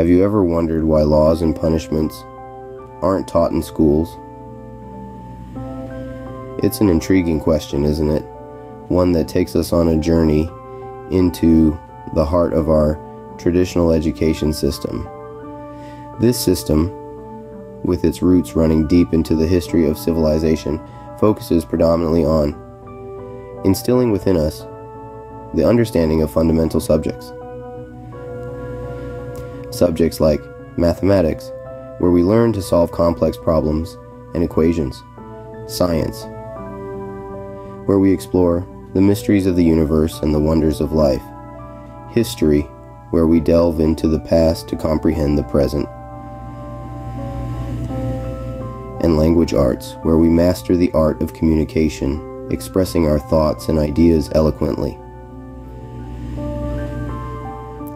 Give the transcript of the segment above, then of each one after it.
Have you ever wondered why laws and punishments aren't taught in schools? It's an intriguing question, isn't it? One that takes us on a journey into the heart of our traditional education system. This system, with its roots running deep into the history of civilization, focuses predominantly on instilling within us the understanding of fundamental subjects. Subjects like mathematics, where we learn to solve complex problems and equations; science, where we explore the mysteries of the universe and the wonders of life; history, where we delve into the past to comprehend the present; and language arts, where we master the art of communication, expressing our thoughts and ideas eloquently.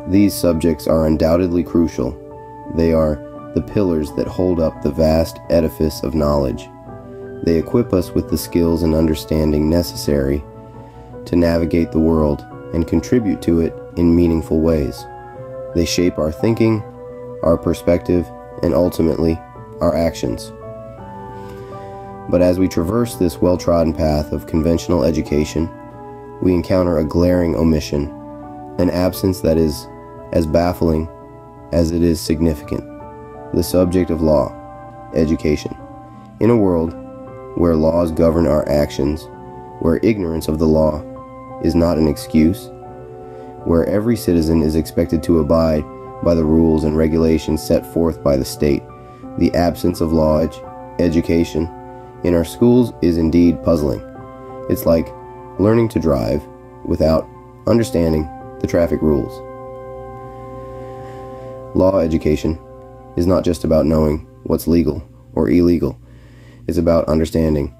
These subjects are undoubtedly crucial. They are the pillars that hold up the vast edifice of knowledge. They equip us with the skills and understanding necessary to navigate the world and contribute to it in meaningful ways. They shape our thinking, our perspective, and ultimately, our actions. But as we traverse this well-trodden path of conventional education, we encounter a glaring omission, an absence that is as baffling as it is significant: the subject of law, education. In a world where laws govern our actions, where ignorance of the law is not an excuse, where every citizen is expected to abide by the rules and regulations set forth by the state, the absence of law education in our schools is indeed puzzling. It's like learning to drive without understanding the traffic rules. Law education is not just about knowing what's legal or illegal. It's about understanding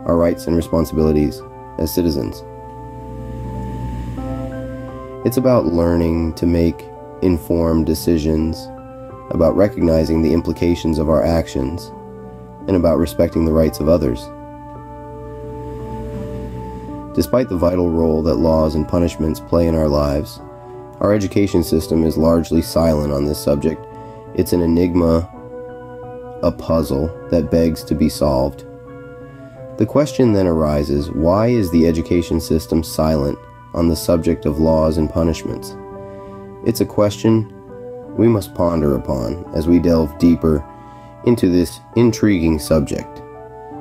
our rights and responsibilities as citizens. It's about learning to make informed decisions, about recognizing the implications of our actions, and about respecting the rights of others. Despite the vital role that laws and punishments play in our lives, our education system is largely silent on this subject. It's an enigma, a puzzle that begs to be solved. The question then arises, why is the education system silent on the subject of laws and punishments? It's a question we must ponder upon as we delve deeper into this intriguing subject.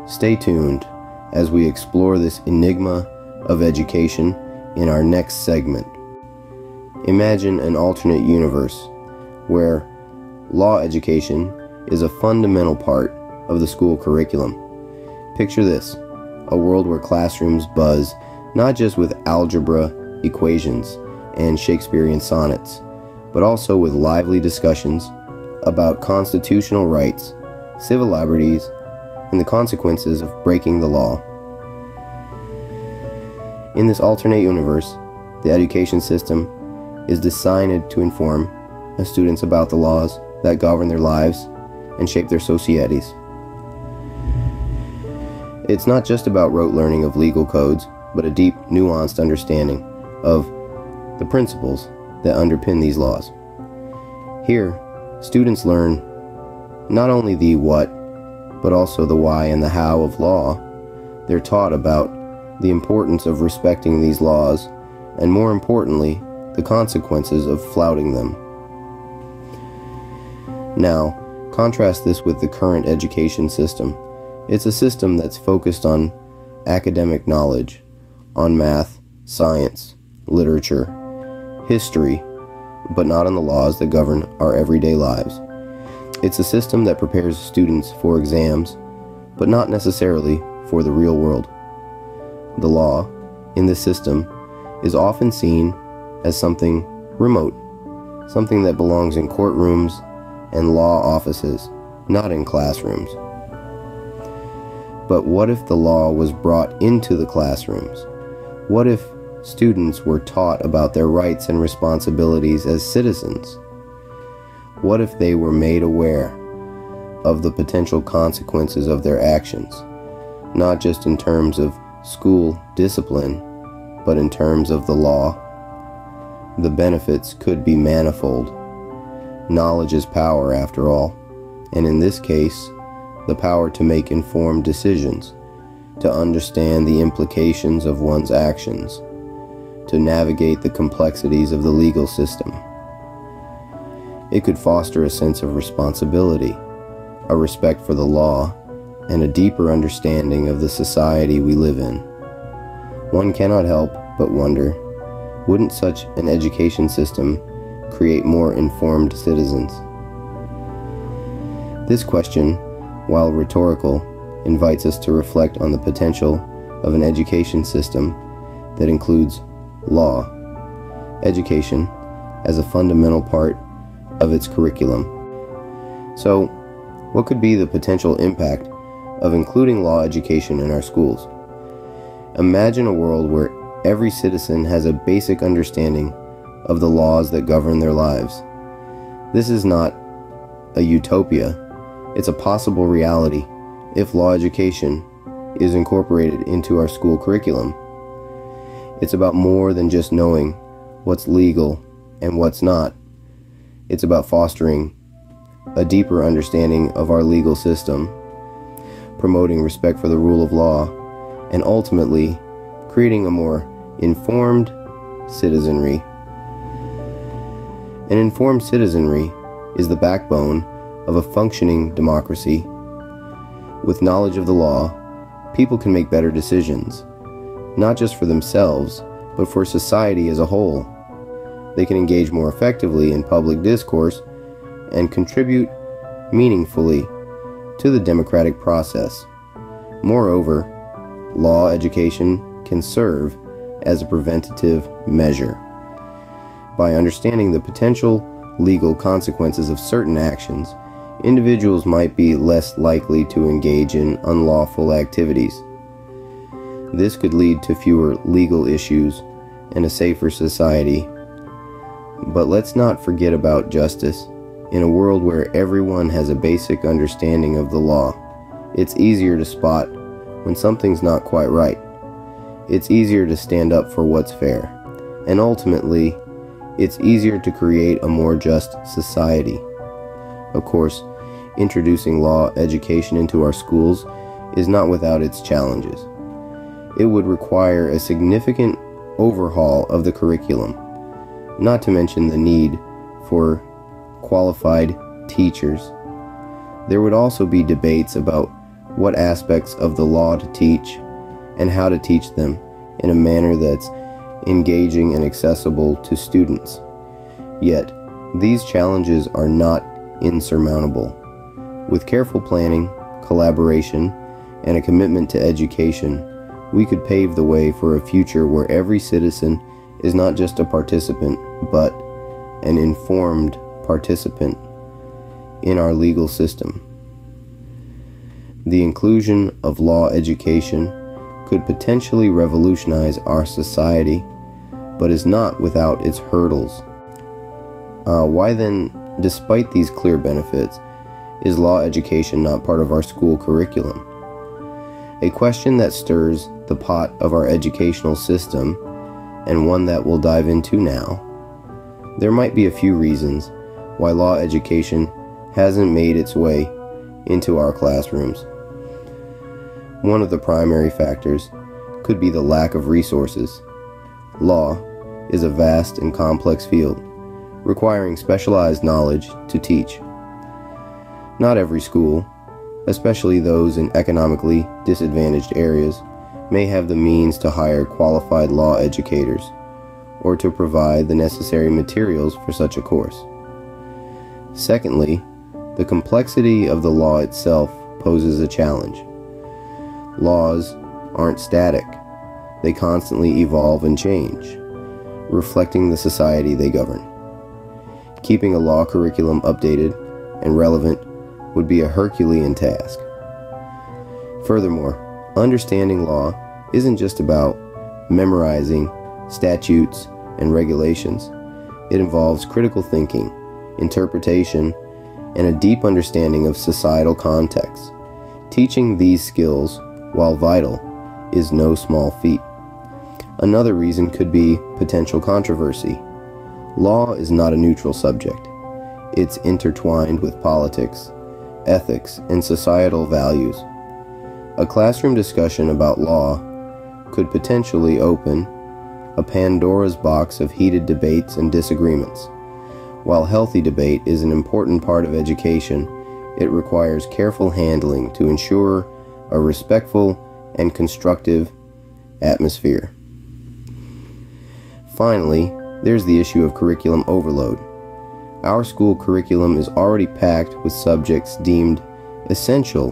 Stay tuned as we explore this enigma of education in our next segment. Imagine an alternate universe where law education is a fundamental part of the school curriculum. Picture this: a world where classrooms buzz not just with algebra equations and Shakespearean sonnets, but also with lively discussions about constitutional rights, civil liberties, and the consequences of breaking the law. In this alternate universe, the education system is designed to inform students about the laws that govern their lives and shape their societies. It's not just about rote learning of legal codes, but a deep, nuanced understanding of the principles that underpin these laws. Here, students learn not only the what, but also the why and the how of law. They're taught about the importance of respecting these laws, and more importantly, the consequences of flouting them. Now, contrast this with the current education system. It's a system that's focused on academic knowledge, on math, science, literature, history, but not on the laws that govern our everyday lives. It's a system that prepares students for exams, but not necessarily for the real world. The law in this system is often seen as something remote, something that belongs in courtrooms and law offices, not in classrooms. But what if the law was brought into the classrooms? What if students were taught about their rights and responsibilities as citizens? What if they were made aware of the potential consequences of their actions, not just in terms of school discipline, but in terms of the law? The benefits could be manifold. Knowledge is power, after all, and in this case, the power to make informed decisions, to understand the implications of one's actions, to navigate the complexities of the legal system. It could foster a sense of responsibility, a respect for the law, and a deeper understanding of the society we live in. One cannot help but wonder, wouldn't such an education system create more informed citizens? This question, while rhetorical, invites us to reflect on the potential of an education system that includes law, education, as a fundamental part of its curriculum. So, what could be the potential impact of including law education in our schools? Imagine a world where every citizen has a basic understanding of the laws that govern their lives. This is not a utopia, it's a possible reality if law education is incorporated into our school curriculum. It's about more than just knowing what's legal and what's not. It's about fostering a deeper understanding of our legal system, promoting respect for the rule of law, and ultimately creating a more informed citizenry. An informed citizenry is the backbone of a functioning democracy. With knowledge of the law, people can make better decisions, not just for themselves, but for society as a whole. They can engage more effectively in public discourse and contribute meaningfully to the democratic process. Moreover, law education can serve as a preventative measure. By understanding the potential legal consequences of certain actions, individuals might be less likely to engage in unlawful activities. This could lead to fewer legal issues and a safer society. But let's not forget about justice. In a world where everyone has a basic understanding of the law, it's easier to spot when something's not quite right. It's easier to stand up for what's fair. And ultimately, it's easier to create a more just society. Of course, introducing law education into our schools is not without its challenges. It would require a significant overhaul of the curriculum, not to mention the need for qualified teachers. There would also be debates about what aspects of the law to teach and how to teach them in a manner that's engaging and accessible to students. Yet, these challenges are not insurmountable. With careful planning, collaboration, and a commitment to education, we could pave the way for a future where every citizen is not just a participant, but an informed participant in our legal system. The inclusion of law education could potentially revolutionize our society, but is not without its hurdles. Why then, despite these clear benefits, is law education not part of our school curriculum? A question that stirs the pot of our educational system, and one that we'll dive into now. There might be a few reasons why law education hasn't made its way into our classrooms. One of the primary factors could be the lack of resources. Law is a vast and complex field, requiring specialized knowledge to teach. Not every school, especially those in economically disadvantaged areas, may have the means to hire qualified law educators or to provide the necessary materials for such a course. Secondly, the complexity of the law itself poses a challenge. Laws aren't static. They constantly evolve and change, reflecting the society they govern. Keeping a law curriculum updated and relevant would be a Herculean task. Furthermore, understanding law isn't just about memorizing statutes and regulations. It involves critical thinking, interpretation, and a deep understanding of societal context. Teaching these skills, while vital, is no small feat. Another reason could be potential controversy. Law is not a neutral subject. it's intertwined with politics, ethics, and societal values. A classroom discussion about law could potentially open a Pandora's box of heated debates and disagreements. While healthy debate is an important part of education, it requires careful handling to ensure a respectful and constructive atmosphere. Finally, there's the issue of curriculum overload. Our school curriculum is already packed with subjects deemed essential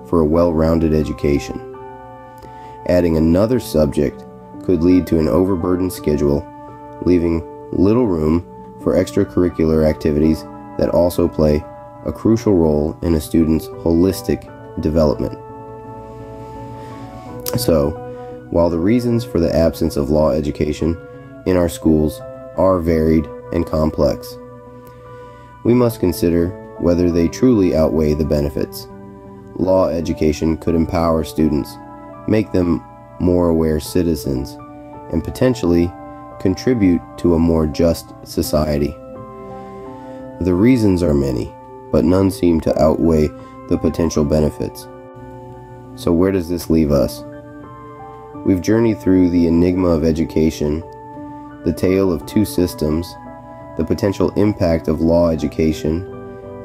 for a well-rounded education. Adding another subject could lead to an overburdened schedule, leaving little room for extracurricular activities that also play a crucial role in a student's holistic development. So, while the reasons for the absence of law education in our schools are varied and complex, we must consider whether they truly outweigh the benefits. Law education could empower students, make them more aware citizens, and potentially contribute to a more just society. The reasons are many, but none seem to outweigh the potential benefits. So where does this leave us? We've journeyed through the enigma of education, the tale of two systems, the potential impact of law education,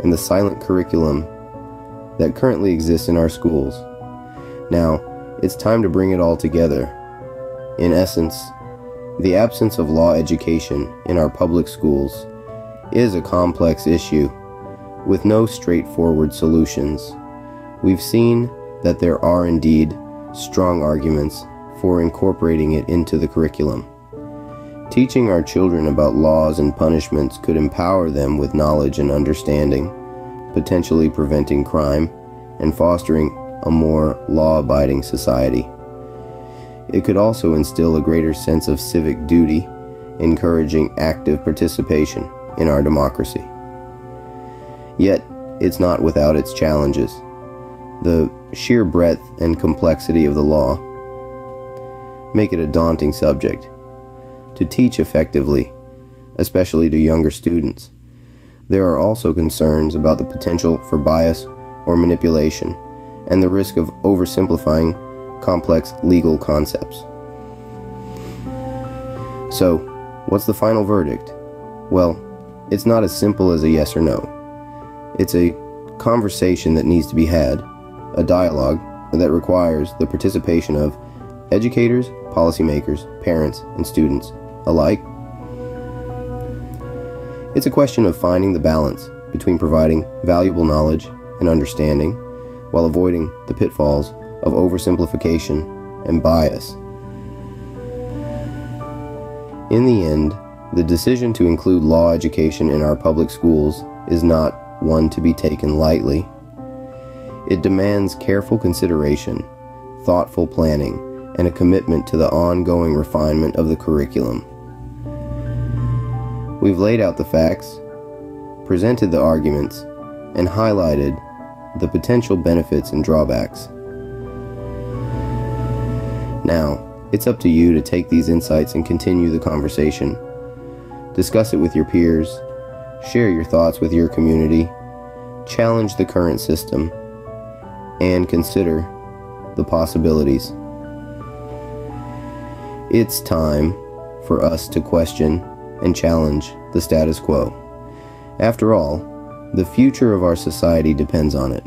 and the silent curriculum that currently exists in our schools. Now, it's time to bring it all together. In essence, the absence of law education in our public schools is a complex issue with no straightforward solutions. We've seen that there are indeed strong arguments for incorporating it into the curriculum. Teaching our children about laws and punishments could empower them with knowledge and understanding, potentially preventing crime and fostering a more law-abiding society. It could also instill a greater sense of civic duty, encouraging active participation in our democracy. Yet, it's not without its challenges. The sheer breadth and complexity of the law make it a daunting subject to teach effectively, especially to younger students. There are also concerns about the potential for bias or manipulation and the risk of oversimplifying complex legal concepts. So, what's the final verdict? Well, it's not as simple as a yes or no. It's a conversation that needs to be had, a dialogue that requires the participation of educators, policymakers, parents, and students alike. It's a question of finding the balance between providing valuable knowledge and understanding while avoiding the pitfalls of oversimplification and bias. In the end, the decision to include law education in our public schools is not one to be taken lightly. It demands careful consideration, thoughtful planning, and a commitment to the ongoing refinement of the curriculum. We've laid out the facts, presented the arguments, and highlighted the potential benefits and drawbacks. Now, it's up to you to take these insights and continue the conversation. Discuss it with your peers, share your thoughts with your community, challenge the current system, and consider the possibilities. It's time for us to question and challenge the status quo. After all, the future of our society depends on it.